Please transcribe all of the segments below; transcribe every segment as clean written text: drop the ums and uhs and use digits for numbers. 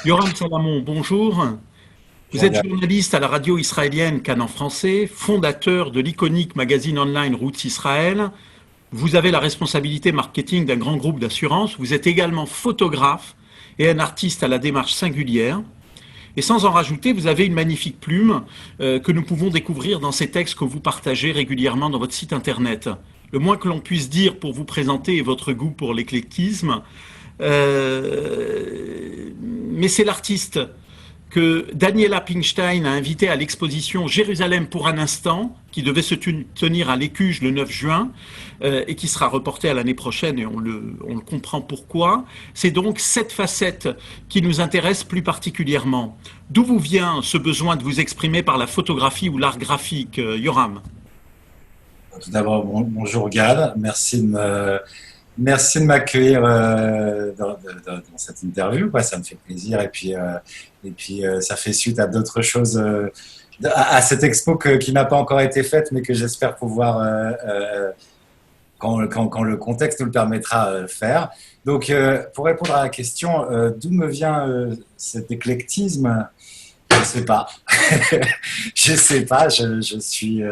Yoram Salamon, bonjour. Vous Bonjour êtes Yann. journaliste à la radio israélienne Cannes en français, fondateur de l'iconique magazine online Roots Israël. Vous avez la responsabilité marketing d'un grand groupe d'assurance. Vous êtes également photographe et un artiste à la démarche singulière. Et sans en rajouter, vous avez une magnifique plume que nous pouvons découvrir dans ces textes que vous partagez régulièrement dans votre site internet. Le moins que l'on puisse dire pour vous présenter est votre goût pour l'éclectisme. Mais c'est l'artiste que Daniela Pinkstein a invité à l'exposition Jérusalem pour un instant, qui devait se tenir à l'Écuge le 9 juin et qui sera reportée à l'année prochaine, et on le comprend pourquoi. C'est donc cette facette qui nous intéresse plus particulièrement. D'où vous vient ce besoin de vous exprimer par la photographie ou l'art graphique, Yoram? Tout d'abord, bonjour Gad. Merci de m'accueillir dans cette interview. Quoi. Ça me fait plaisir. Et puis, ça fait suite à d'autres choses, à cette expo qui n'a pas encore été faite, mais que j'espère pouvoir, quand le contexte nous le permettra, faire. Donc, pour répondre à la question, d'où me vient cet éclectisme? Je sais pas. Je sais pas. Je suis.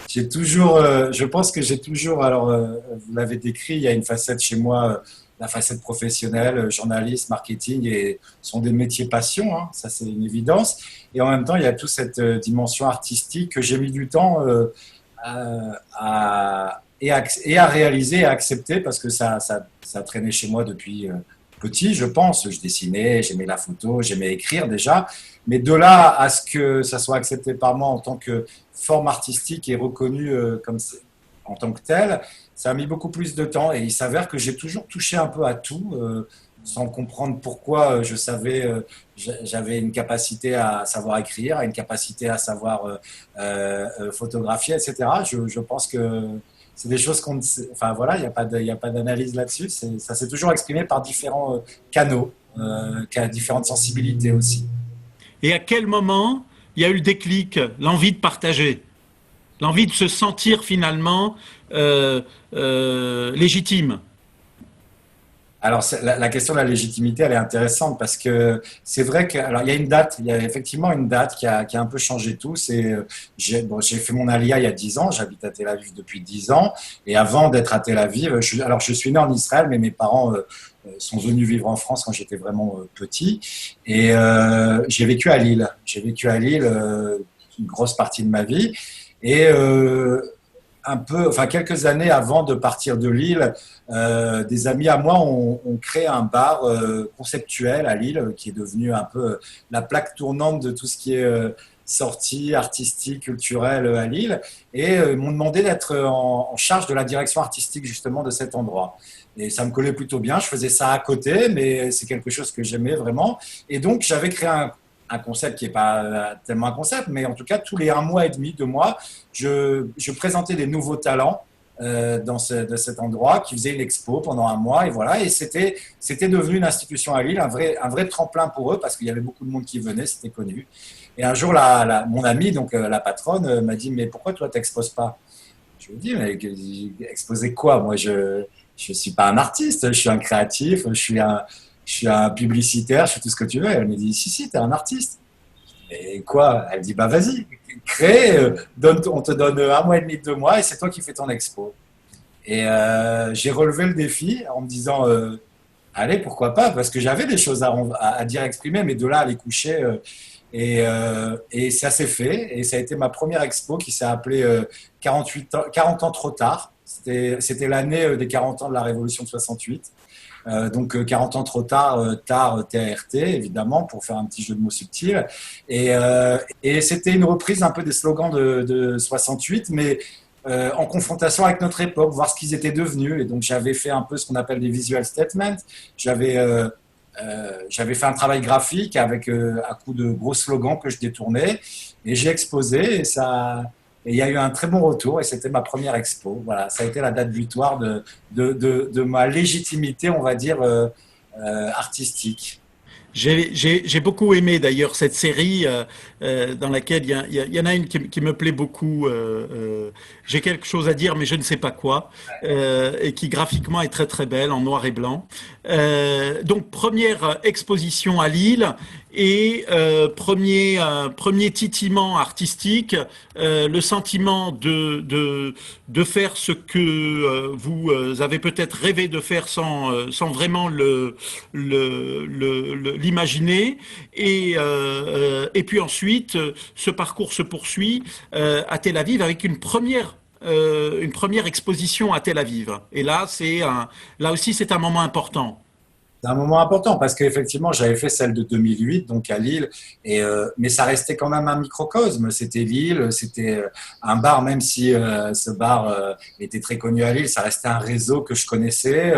J'ai toujours, je pense que j'ai toujours, alors vous l'avez décrit, il y a une facette chez moi, la facette professionnelle, journaliste, marketing, et sont des métiers passion, hein, ça c'est une évidence. Et en même temps, il y a toute cette dimension artistique que j'ai mis du temps et à réaliser et à accepter parce que ça traînait chez moi depuis petit, je pense. Je dessinais, j'aimais la photo, j'aimais écrire déjà. Mais de là à ce que ça soit accepté par moi en tant que forme artistique et reconnue en tant que telle, ça a mis beaucoup plus de temps. Et il s'avère que j'ai toujours touché un peu à tout. Sans comprendre pourquoi j'avais une capacité à savoir écrire, une capacité à savoir photographier, etc. Je pense que c'est des choses qu'on ne sait, enfin voilà, il y a pas d'analyse là-dessus. Ça s'est toujours exprimé par différents canaux, qui a différentes sensibilités aussi. Et à quel moment il y a eu le déclic, l'envie de partager, l'envie de se sentir finalement légitime? Alors, la question de la légitimité, elle est intéressante parce que c'est vrai que, alors, il y a effectivement une date qui a un peu changé tout. J'ai fait mon alia il y a 10 ans, j'habite à Tel Aviv depuis 10 ans. Et avant d'être à Tel Aviv, je suis né en Israël, mais mes parents sont venus vivre en France quand j'étais vraiment petit. Et j'ai vécu à Lille. J'ai vécu à Lille une grosse partie de ma vie. Et enfin quelques années avant de partir de Lille, des amis à moi ont créé un bar conceptuel à Lille qui est devenu un peu la plaque tournante de tout ce qui est sortie artistique, culturelle à Lille, et m'ont demandé d'être en charge de la direction artistique justement de cet endroit. Et ça me collait plutôt bien. Je faisais ça à côté, mais c'est quelque chose que j'aimais vraiment. Et donc j'avais créé un concept qui n'est pas tellement un concept, mais en tout cas, tous les 1 mois et demi, 2 mois, je présentais des nouveaux talents de cet endroit qui faisait une expo pendant 1 mois. Et voilà, et c'était devenu une institution à Lille, un vrai tremplin pour eux parce qu'il y avait beaucoup de monde qui venait, c'était connu. Et un jour, mon amie, donc la patronne, m'a dit: mais pourquoi toi, tu n'exposes pas? Je lui ai dit: mais exposer quoi? Moi, je suis pas un artiste, je suis un créatif, je suis un publicitaire, je suis tout ce que tu veux. Elle me dit: si, tu es un artiste. Et quoi? Elle dit: bah vas-y, crée, on te donne 1 mois et demi, 2 mois, et c'est toi qui fais ton expo. Et j'ai relevé le défi en me disant: allez, pourquoi pas? Parce que j'avais des choses à dire, exprimer, mais de là à les coucher. Et ça s'est fait. Et ça a été ma première expo qui s'est appelée 40 ans trop tard. C'était l'année des 40 ans de la Révolution de 68. Donc 40 ans trop tard, tard TART évidemment pour faire un petit jeu de mots subtil. Et c'était une reprise un peu des slogans de 68, mais en confrontation avec notre époque, voir ce qu'ils étaient devenus. Et donc j'avais fait un peu ce qu'on appelle des visual statements. J'avais fait un travail graphique avec à coup de gros slogans que je détournais, et j'ai exposé, et il y a eu un très bon retour, et c'était ma première expo. Voilà, ça a été la date butoir de ma légitimité, on va dire, artistique. J'ai beaucoup aimé d'ailleurs cette série dans laquelle il y en a une qui me plaît beaucoup. J'ai quelque chose à dire, mais je ne sais pas quoi, et qui graphiquement est très très belle en noir et blanc. Donc première exposition à Lille et premier titillement artistique, le sentiment de faire ce que vous avez peut-être rêvé de faire sans vraiment l'imaginer. Et puis ensuite, ce parcours se poursuit à Tel Aviv avec une première exposition à Tel Aviv. Et là, là aussi, c'est un moment important. C'est un moment important parce qu'effectivement, j'avais fait celle de 2008, donc à Lille, mais ça restait quand même un microcosme. C'était Lille, c'était un bar, même si ce bar était très connu à Lille, ça restait un réseau que je connaissais.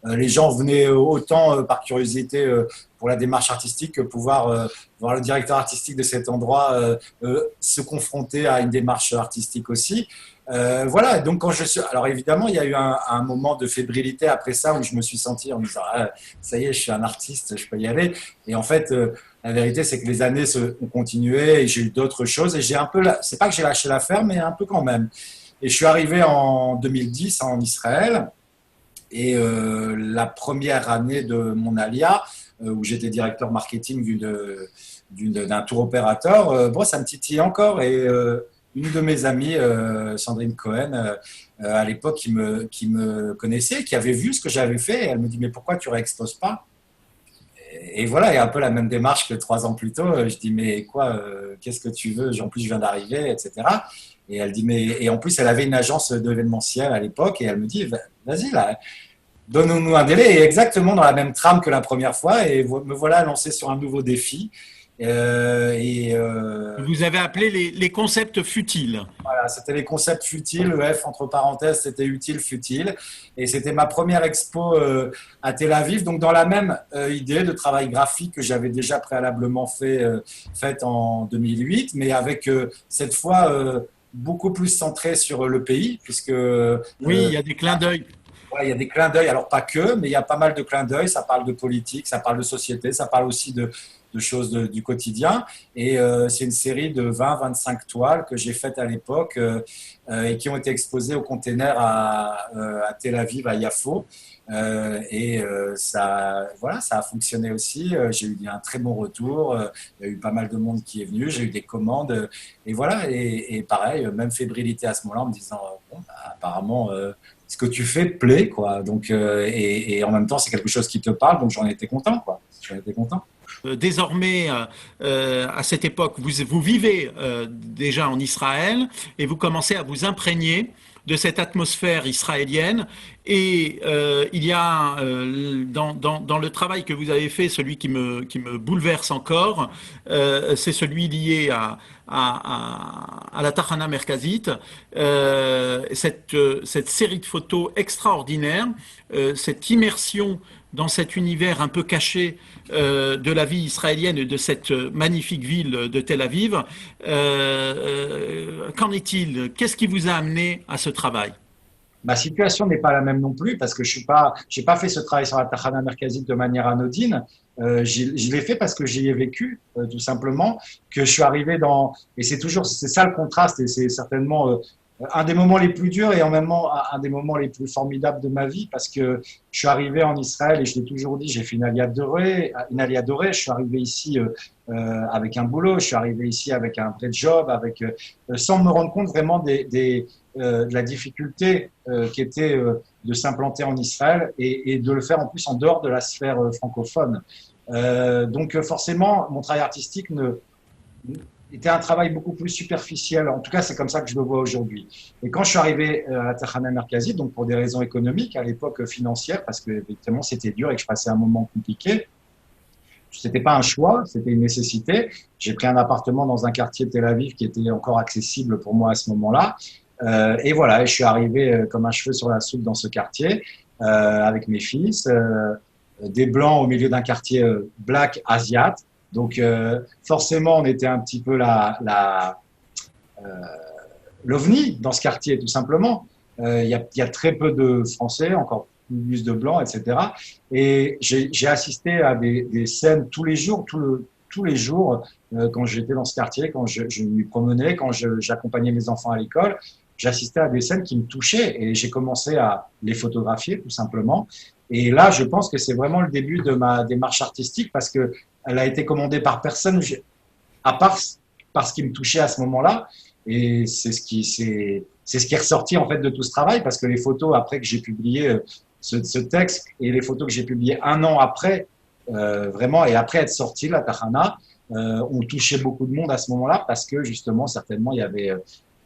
Les gens venaient autant par curiosité pour la démarche artistique que pouvoir voir le directeur artistique de cet endroit se confronter à une démarche artistique aussi. Voilà, donc quand je suis. Alors évidemment, il y a eu un moment de fébrilité après ça où je me suis senti en me disant ah, ça y est, je suis un artiste, je peux y aller. Et en fait, la vérité, c'est que les années ont continué et j'ai eu d'autres choses. Et j'ai un peu. C'est pas que j'ai lâché l'affaire, mais un peu quand même. Et je suis arrivé en 2010 en Israël. Et la première année de mon alia, où j'étais directeur marketing d'un tour opérateur, bon, ça me titille encore. Et une de mes amies, Sandrine Cohen, à l'époque, qui me connaissait, qui avait vu ce que j'avais fait, et elle me dit mais pourquoi tu réexposes pas? Et voilà, il y a un peu la même démarche que 3 ans plus tôt. Je dis mais quoi, qu'est-ce que tu veux? En plus, je viens d'arriver, etc. Et elle dit mais et en plus, elle avait une agence d'événementiel à l'époque, et elle me dit vas-y là. Donnons-nous un délai, et exactement dans la même trame que la première fois, et me voilà lancé sur un nouveau défi. Vous avez appelé les concepts futiles. Voilà, c'était les concepts futiles, le F entre parenthèses, c'était utile, futile. Et c'était ma première expo à Tel Aviv, donc dans la même idée de travail graphique que j'avais déjà préalablement faite en 2008, mais avec cette fois beaucoup plus centré sur le pays, puisque Oui, il y a des clins d'œil. ouais, il y a des clins d'œil, alors pas que, mais il y a pas mal de clins d'œil. Ça parle de politique, ça parle de société, ça parle aussi de choses du quotidien. Et c'est une série de 20-25 toiles que j'ai faites à l'époque et qui ont été exposées au container à Tel Aviv, à Yafo. Voilà, ça a fonctionné aussi. J'ai eu un très bon retour. Il y a eu pas mal de monde qui est venu. J'ai eu des commandes. Et voilà, et pareil, même fébrilité à ce moment-là en me disant, bon, bah, apparemment, ce que tu fais plaît, quoi. Donc, et en même temps, c'est quelque chose qui te parle, donc j'en étais content, quoi. J'en étais content. Désormais, à cette époque, vous vivez déjà en Israël et vous commencez à vous imprégner de cette atmosphère israélienne. Et il y a dans le travail que vous avez fait, celui qui me bouleverse encore, c'est celui lié à la Tachana Merkazit, cette série de photos extraordinaires, cette immersion dans cet univers un peu caché de la vie israélienne et de cette magnifique ville de Tel Aviv. Qu'en est-il? Qu'est-ce qui vous a amené à ce travail? Ma situation n'est pas la même non plus parce que j'ai pas fait ce travail sur la Tachana Merkazit de manière anodine. Je l'ai fait parce que j'y ai vécu, tout simplement, que je suis arrivé et c'est ça le contraste, et c'est certainement un des moments les plus durs et en même temps un des moments les plus formidables de ma vie, parce que je suis arrivé en Israël et je l'ai toujours dit, j'ai fait une alia dorée. Je suis arrivé ici avec un boulot, je suis arrivé ici avec un vrai job, sans me rendre compte vraiment de la difficulté qui était de s'implanter en Israël et de le faire en plus en dehors de la sphère francophone. Donc forcément, mon travail artistique était un travail beaucoup plus superficiel. En tout cas, c'est comme ça que je le vois aujourd'hui. Et quand je suis arrivé à la Tachana Merkazit, donc pour des raisons économiques, à l'époque financières, parce que évidemment c'était dur et que je passais un moment compliqué, c'était pas un choix, c'était une nécessité. J'ai pris un appartement dans un quartier de Tel Aviv qui était encore accessible pour moi à ce moment-là. Et voilà, et je suis arrivé comme un cheveu sur la soupe dans ce quartier avec mes fils, des blancs au milieu d'un quartier black asiat. Donc forcément, on était un petit peu l'ovni dans ce quartier, tout simplement. Il y a très peu de Français, encore plus de blanc, etc. Et j'ai assisté à des scènes tous les jours, tous les jours, quand j'étais dans ce quartier, quand je m'y promenais, quand j'accompagnais mes enfants à l'école, j'assistais à des scènes qui me touchaient et j'ai commencé à les photographier tout simplement. Et là, je pense que c'est vraiment le début de ma démarche artistique parce que elle a été commandée par personne, à part parce qui me touchait à ce moment-là. Et c'est ce qui est ressorti en fait de tout ce travail parce que les photos après que j'ai publié ce texte et les photos que j'ai publiées un an après, vraiment, et après être sorti, la Tahana, ont touché beaucoup de monde à ce moment-là parce que justement, certainement, il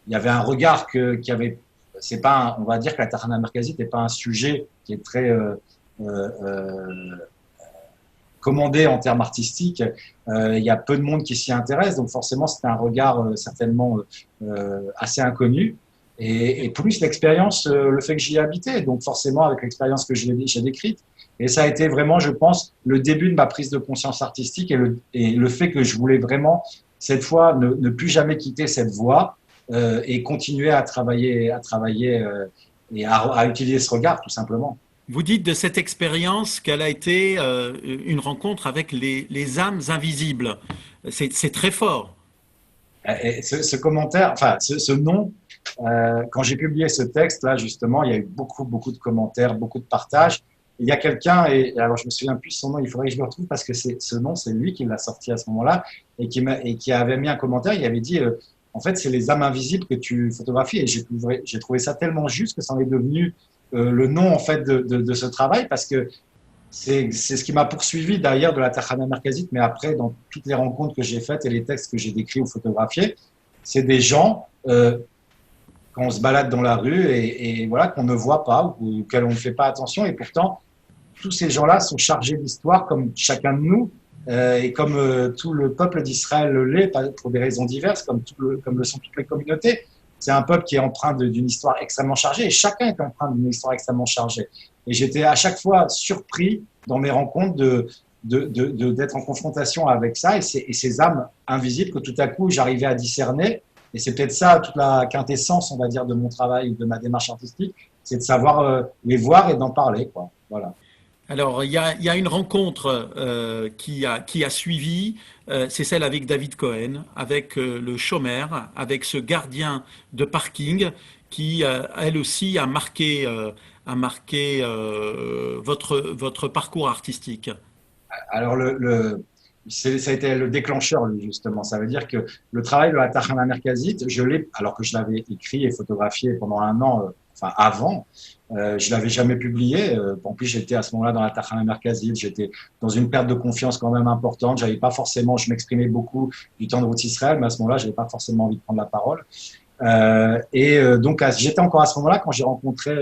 y avait un regard qui avait. C'est pas, on va dire que la Tahana Merkazit n'est pas un sujet qui est très commandé en termes artistiques. Il y a peu de monde qui s'y intéresse, donc forcément, c'est un regard certainement assez inconnu. Et plus l'expérience, le fait que j'y ai habité, donc forcément avec l'expérience que j'ai décrite. Et ça a été vraiment, je pense, le début de ma prise de conscience artistique et le fait que je voulais vraiment, cette fois, ne plus jamais quitter cette voie et continuer à travailler et à utiliser ce regard, tout simplement. Vous dites de cette expérience qu'elle a été une rencontre avec les âmes invisibles. C'est très fort. Et ce commentaire, enfin, ce nom, quand j'ai publié ce texte, là, justement, il y a eu beaucoup de commentaires, beaucoup de partages. Il y a quelqu'un, et alors je me souviens plus de son nom, il faudrait que je le retrouve parce que ce nom, c'est lui qui l'a sorti à ce moment-là et qui avait mis un commentaire. Il avait dit, en fait, c'est les âmes invisibles que tu photographies. Et j'ai trouvé ça tellement juste que ça en est devenu le nom en fait de ce travail parce que c'est ce qui m'a poursuivi d'ailleurs de la Tahana Merkazit, mais après dans toutes les rencontres que j'ai faites et les textes que j'ai décrits ou photographiés, c'est des gens quand on se balade dans la rue et voilà qu'on ne voit pas ou auxquels on ne fait pas attention et pourtant tous ces gens-là sont chargés d'histoire comme chacun de nous et comme tout le peuple d'Israël l'est pour des raisons diverses, comme le sont toutes les communautés. C'est un peuple qui est empreint d'une histoire extrêmement chargée et chacun est empreint d'une histoire extrêmement chargée. Et j'étais à chaque fois surpris dans mes rencontres d'être en confrontation avec ça et ces âmes invisibles que tout à coup j'arrivais à discerner. Et c'est peut-être ça toute la quintessence, on va dire, de mon travail, de ma démarche artistique, c'est de savoir les voir et d'en parler, quoi. Voilà. Alors, il y a une rencontre qui a suivi, c'est celle avec David Cohen, avec le chômeur, avec ce gardien de parking qui, elle aussi, a marqué votre parcours artistique. Alors, ça a été le déclencheur, lui, justement. Ça veut dire que le travail de la Tahana Merkazit, alors que je l'avais écrit et photographié pendant un an, enfin avant, je l'avais jamais publié. En plus, j'étais à ce moment-là dans la Tahana Merkazit, j'étais dans une perte de confiance quand même importante. J'avais pas forcément, je m'exprimais beaucoup du temps de Route Israël, mais à ce moment-là, j'avais pas forcément envie de prendre la parole. Donc, j'étais encore à ce moment-là quand j'ai rencontré,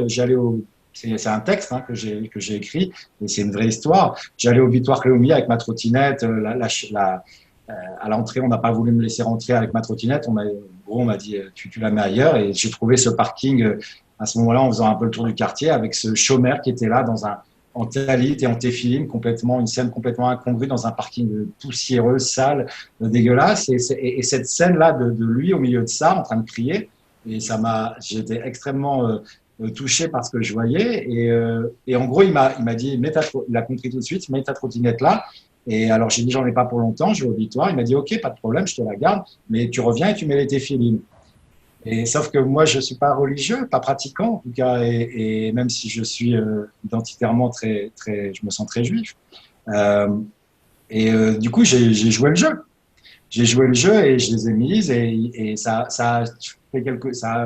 c'est un texte que j'ai écrit, et c'est une vraie histoire. J'allais au Victoire Cléomy avec ma trottinette. À l'entrée, on n'a pas voulu me laisser rentrer avec ma trottinette. On m'a dit, tu la mets ailleurs. Et j'ai trouvé ce parking à ce moment-là en faisant un peu le tour du quartier avec ce chômeur qui était là en talit et en téphiline, une scène complètement incongrue dans un parking poussiéreux, sale, dégueulasse. Et cette scène-là de lui au milieu de ça, en train de crier, j'étais extrêmement touché par ce que je voyais. Et en gros, il m'a dit, il a compris tout de suite, mets ta trottinette là. Et alors, j'ai dit, j'en ai pas pour longtemps, je vais au Victoire. Il m'a dit, OK, pas de problème, je te la garde, mais tu reviens et tu mets les téphilines. Et sauf que moi, je suis pas religieux, pas pratiquant, en tout cas, et même si je suis identitairement je me sens très juif. Du coup, j'ai joué le jeu. J'ai joué le jeu et je les ai mises et ça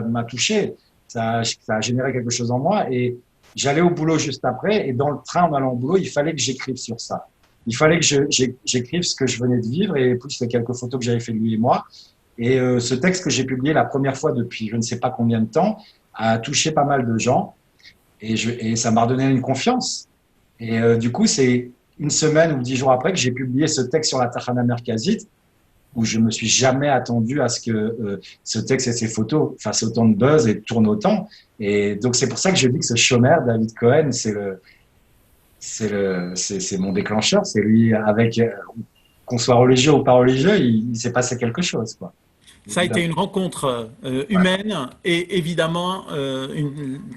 m'a touché. Ça a généré quelque chose en moi et j'allais au boulot juste après et dans le train en allant au boulot, il fallait que j'écrive sur ça. Il fallait que j'écrive ce que je venais de vivre et plus les quelques photos que j'avais fait de lui et moi. Et ce texte que j'ai publié la première fois depuis je ne sais pas combien de temps a touché pas mal de gens et ça m'a redonné une confiance. Et du coup, c'est une semaine ou 10 jours après que j'ai publié ce texte sur la Tahana Merkazit où je me suis jamais attendu à ce que ce texte et ces photos fassent autant de buzz et tournent autant. Et donc, c'est pour ça que je dis que ce chômeur, David Cohen, c'est mon déclencheur. C'est lui, avec, qu'on soit religieux ou pas religieux, il s'est passé quelque chose, quoi. Ça a été évidemment. une rencontre Ouais. humaine et évidemment,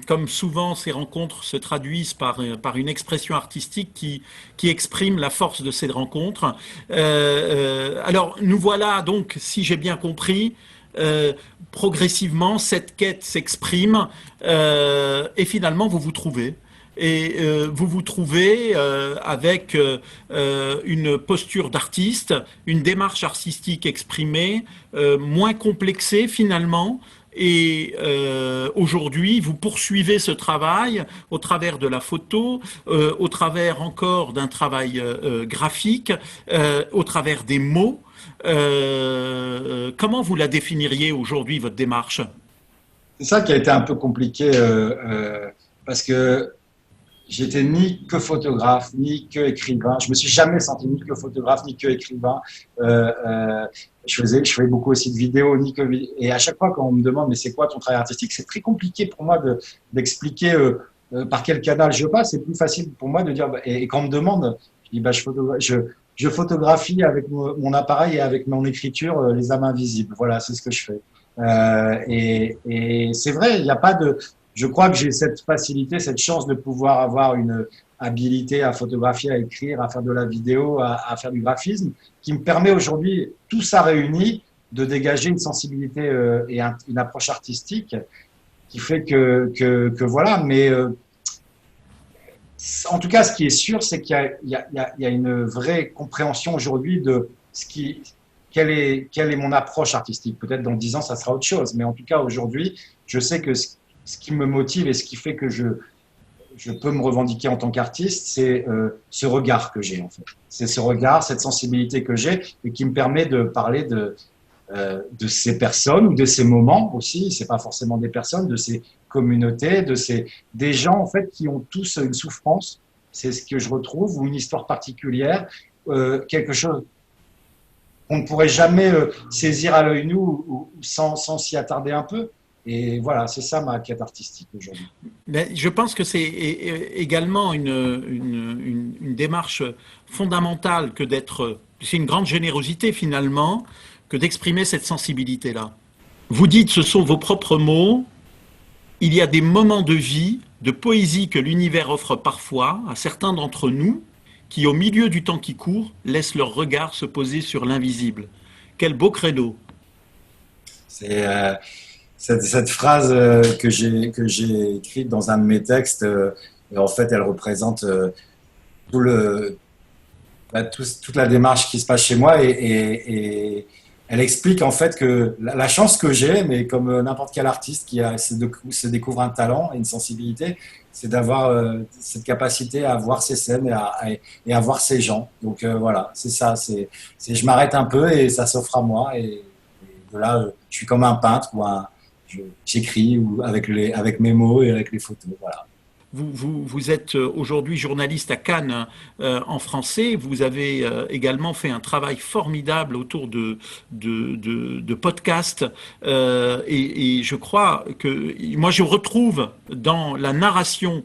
comme souvent, ces rencontres se traduisent par une expression artistique qui exprime la force de ces rencontres. Alors, nous voilà donc, si j'ai bien compris, euh, progressivement, cette quête s'exprime et finalement, vous vous trouvez. Et vous vous trouvez avec une posture d'artiste, une démarche artistique exprimée, moins complexée finalement. Et aujourd'hui, vous poursuivez ce travail au travers de la photo, au travers encore d'un travail graphique, au travers des mots. Comment vous la définiriez aujourd'hui, votre démarche? C'est ça qui a été un peu compliqué parce que j'étais ni que photographe, ni que écrivain. Je me suis jamais senti ni que photographe, ni que écrivain. Je faisais beaucoup aussi de vidéos, et à chaque fois quand on me demande mais c'est quoi ton travail artistique, c'est très compliqué pour moi d'expliquer par quel canal je passe. C'est plus facile pour moi de dire et quand on me demande, je dis je photographie avec mon appareil et avec mon écriture les âmes invisibles. Voilà, c'est ce que je fais. Et c'est vrai, il n'y a pas de. Je crois que j'ai cette facilité, cette chance de pouvoir avoir une habilité à photographier, à écrire, à faire de la vidéo, à faire du graphisme, qui me permet aujourd'hui, tout ça réuni, de dégager une sensibilité et une approche artistique qui fait que voilà. Mais en tout cas, ce qui est sûr, c'est qu'il y a une vraie compréhension aujourd'hui de ce qui, quelle est mon approche artistique. Peut-être dans 10 ans, ça sera autre chose. Mais en tout cas, aujourd'hui, je sais que ce qui me motive et ce qui fait que je peux me revendiquer en tant qu'artiste, c'est ce regard que j'ai en fait. C'est ce regard, cette sensibilité que j'ai et qui me permet de parler de ces personnes ou de ces moments aussi. C'est pas forcément des personnes, de ces communautés, des gens en fait qui ont tous une souffrance. C'est ce que je retrouve ou une histoire particulière, quelque chose qu'on ne pourrait jamais saisir à l'œil nu ou sans s'y attarder un peu. Et voilà, c'est ça ma quête artistique aujourd'hui. Mais je pense que c'est également une démarche fondamentale que d'être. C'est une grande générosité finalement que d'exprimer cette sensibilité-là. Vous dites, ce sont vos propres mots. Il y a des moments de vie, de poésie que l'univers offre parfois à certains d'entre nous qui, au milieu du temps qui court, laissent leur regard se poser sur l'invisible. Quel beau credo. C'est cette phrase que j'ai écrite dans un de mes textes. Et en fait, elle représente tout le, toute la démarche qui se passe chez moi et elle explique en fait que la chance que j'ai, mais comme n'importe quel artiste se découvre un talent et une sensibilité, c'est d'avoir cette capacité à voir ces scènes et à voir ces gens. Donc voilà, c'est ça. Je m'arrête un peu et ça s'offre à moi. Et de là, je suis comme un peintre j'écris avec mes mots et avec les photos. Voilà. Vous êtes aujourd'hui journaliste à Cannes en français. Vous avez également fait un travail formidable autour de podcasts. Et je crois que moi, je retrouve dans la narration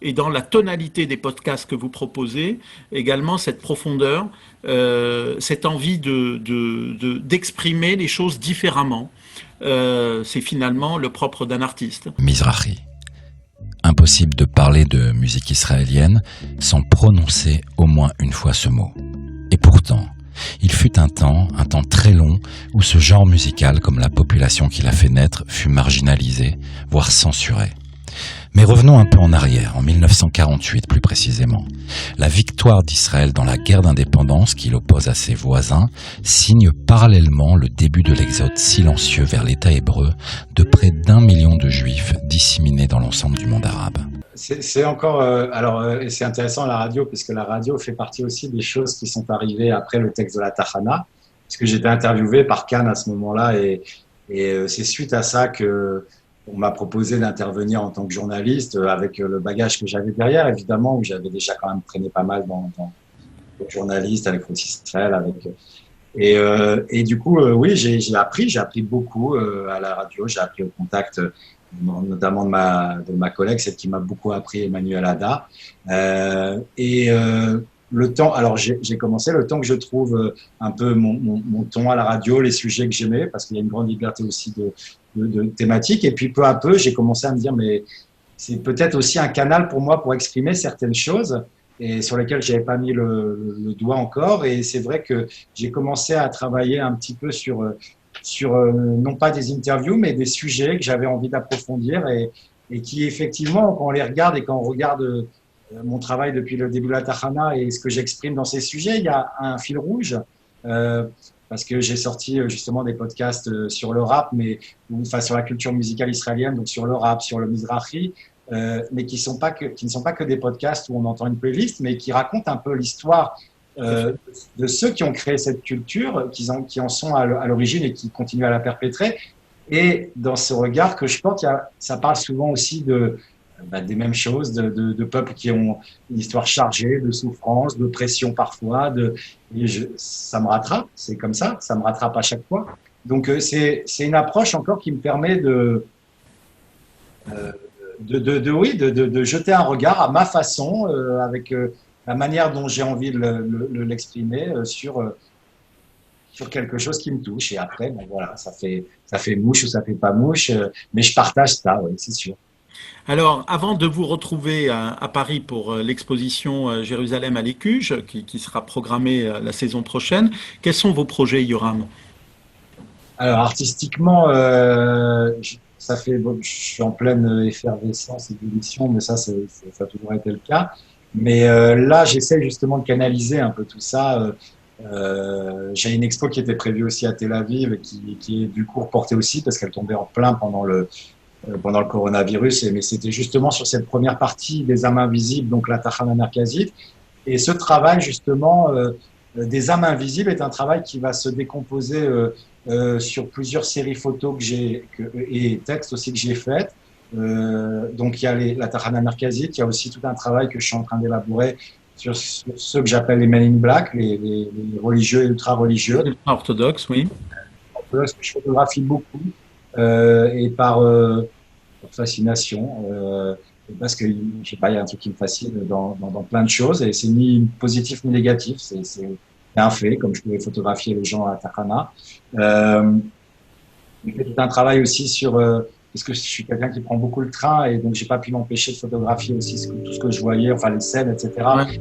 et dans la tonalité des podcasts que vous proposez également cette profondeur, cette envie d'exprimer les choses différemment. C'est finalement le propre d'un artiste. Mizrahi. Impossible de parler de musique israélienne sans prononcer au moins une fois ce mot. Et pourtant, il fut un temps très long, où ce genre musical, comme la population qui l'a fait naître, fut marginalisé, voire censuré. Mais revenons un peu en arrière, en 1948 plus précisément. La victoire d'Israël dans la guerre d'indépendance qui l'oppose à ses voisins signe parallèlement le début de l'exode silencieux vers l'État hébreu de près d'1 million de juifs disséminés dans l'ensemble du monde arabe. C'est encore et c'est intéressant la radio parce que la radio fait partie aussi des choses qui sont arrivées après le texte de la Tachana, parce que j'étais interviewé par Cannes à ce moment-là et c'est suite à ça que on m'a proposé d'intervenir en tant que journaliste avec le bagage que j'avais derrière, évidemment, où j'avais déjà quand même traîné pas mal dans le journaliste, avec Rossi Israël, et du coup, oui, j'ai appris beaucoup à la radio, j'ai appris au contact notamment de ma collègue, celle qui m'a beaucoup appris, Emmanuel Ada. le temps, alors j'ai commencé le temps que je trouve un peu mon ton à la radio, les sujets que j'aimais, parce qu'il y a une grande liberté aussi de thématiques. Et puis peu à peu, j'ai commencé à me dire, mais c'est peut-être aussi un canal pour moi pour exprimer certaines choses et sur lesquelles j'avais pas mis le doigt encore. Et c'est vrai que j'ai commencé à travailler un petit peu sur non pas des interviews, mais des sujets que j'avais envie d'approfondir et qui effectivement, quand on les regarde et quand on regarde mon travail depuis le début de la Tahana et ce que j'exprime dans ces sujets, il y a un fil rouge. Parce que j'ai sorti justement des podcasts sur le rap, enfin sur la culture musicale israélienne, donc sur le rap, sur le Mizrahi, mais qui ne sont pas que des podcasts où on entend une playlist, mais qui racontent un peu l'histoire de ceux qui ont créé cette culture, qui en sont à l'origine et qui continuent à la perpétrer. Et dans ce regard que je porte, ça parle souvent aussi des mêmes choses, de peuples qui ont une histoire chargée de souffrance, de pression parfois. Ça me rattrape, c'est comme ça me rattrape à chaque fois. Donc c'est une approche encore qui me permet de jeter un regard à ma façon, avec la manière dont j'ai envie de l'exprimer sur quelque chose qui me touche. Et après, bon, voilà, ça fait mouche ou ça fait pas mouche, mais je partage ça, oui, c'est sûr. Alors, avant de vous retrouver à Paris pour l'exposition Jérusalem à l'Écuge, qui sera programmée la saison prochaine, quels sont vos projets, Yoram? Alors, artistiquement, bon, je suis en pleine effervescence et ébullition, mais ça a toujours été le cas. Mais là, j'essaie justement de canaliser un peu tout ça. J'ai une expo qui était prévue aussi à Tel Aviv et qui est du coup reportée aussi parce qu'elle tombait en plein pendant le coronavirus. Mais c'était justement sur cette première partie des âmes invisibles, donc la Tachana Merkazit. Et ce travail justement des âmes invisibles est un travail qui va se décomposer sur plusieurs séries photos et textes aussi que j'ai faites. Donc il y a la Tachana Merkazit, il y a aussi tout un travail que je suis en train d'élaborer sur ceux que j'appelle les Men in Black, les religieux et ultra-religieux. Orthodoxe, oui. Que je photographie beaucoup et par fascination. Parce que, je sais pas, il y a un truc qui me fascine dans plein de choses et c'est ni positif ni négatif, c'est un fait, comme je pouvais photographier les gens à Tachana. J'ai fait tout un travail aussi parce que je suis quelqu'un qui prend beaucoup le train et donc j'ai pas pu m'empêcher de photographier aussi tout ce que je voyais, enfin les scènes, etc. Ouais.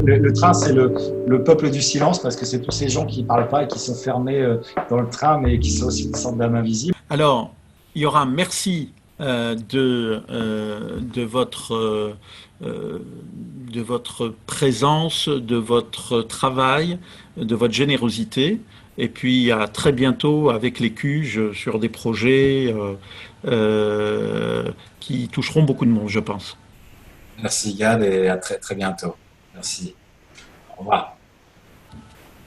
Le train, c'est le peuple du silence parce que c'est tous ces gens qui ne parlent pas et qui sont fermés dans le train, mais qui sont aussi une sorte d'âme invisible. Alors, Yoram, merci de votre présence, de votre travail, de votre générosité. Et puis à très bientôt avec les Cuges sur des projets qui toucheront beaucoup de monde, je pense. Merci Gad et à très très bientôt. Merci. Au revoir.